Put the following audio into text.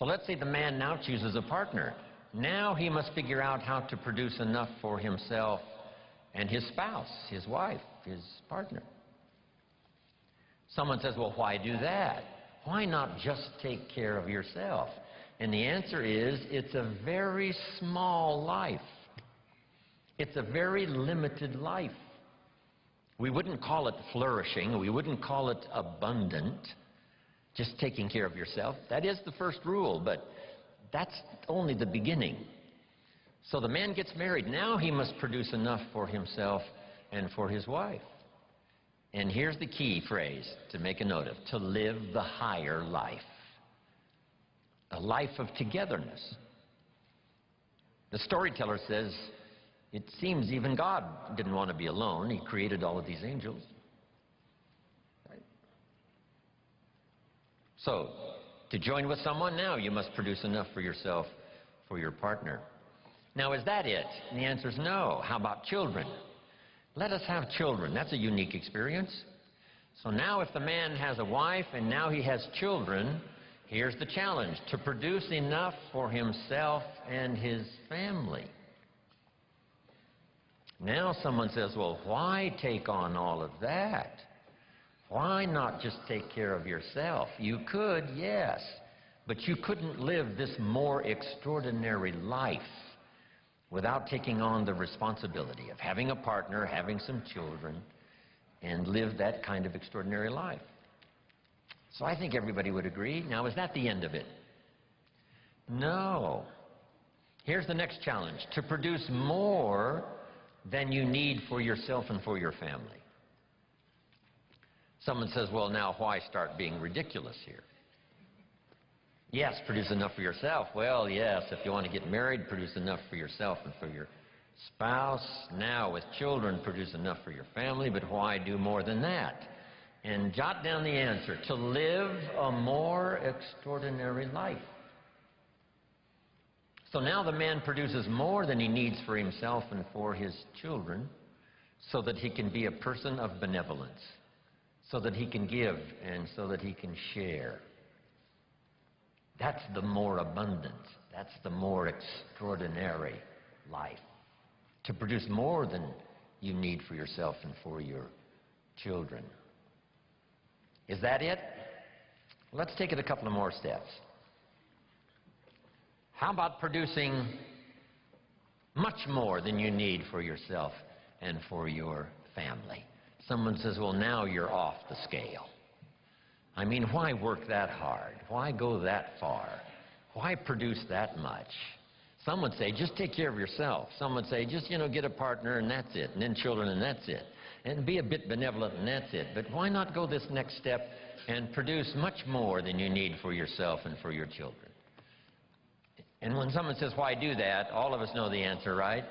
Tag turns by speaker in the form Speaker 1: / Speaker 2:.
Speaker 1: So let's say the man now chooses a partner. Now he must figure out how to produce enough for himself and his spouse, his wife, his partner. Someone says, well, why do that? Why not just take care of yourself? And the answer is, it's a very small life. It's a very limited life. We wouldn't call it flourishing. We wouldn't call it abundant. Just taking care of yourself. That is the first rule, but that's only the beginning. So the man gets married. Now he must produce enough for himself and for his wife. And here's the key phrase to make a note of: to live the higher life. A life of togetherness. The storyteller says, it seems even God didn't want to be alone. He created all of these angels. Right? So, to join with someone, now you must produce enough for yourself, for your partner. Now, is that it? And the answer is no. How about children? Let us have children. That's a unique experience. So now if the man has a wife and now he has children, here's the challenge: to produce enough for himself and his family. Now someone says, well, why take on all of that? Why not just take care of yourself? You could, yes, but you couldn't live this more extraordinary life without taking on the responsibility of having a partner, having some children, and live that kind of extraordinary life. So I think everybody would agree. Now, is that the end of it? No. Here's the next challenge: to produce more than you need for yourself and for your family. Someone says, well, now why start being ridiculous here? Yes, produce enough for yourself. Well, yes, if you want to get married, produce enough for yourself and for your spouse. Now, with children, produce enough for your family, but why do more than that? And jot down the answer: to live a more extraordinary life. So now the man produces more than he needs for himself and for his children, so that he can be a person of benevolence, so that he can give and so that he can share. That's the more abundant, that's the more extraordinary life. To produce more than you need for yourself and for your children. Is that it? Let's take it a couple of more steps. How about producing much more than you need for yourself and for your family? Someone says, well, now you're off the scale. I mean, why work that hard? Why go that far? Why produce that much? Some would say, just take care of yourself. Some would say, just, get a partner and that's it, and then children and that's it. And be a bit benevolent and that's it. But why not go this next step and produce much more than you need for yourself and for your children? And when someone says, why do that, all of us know the answer, right?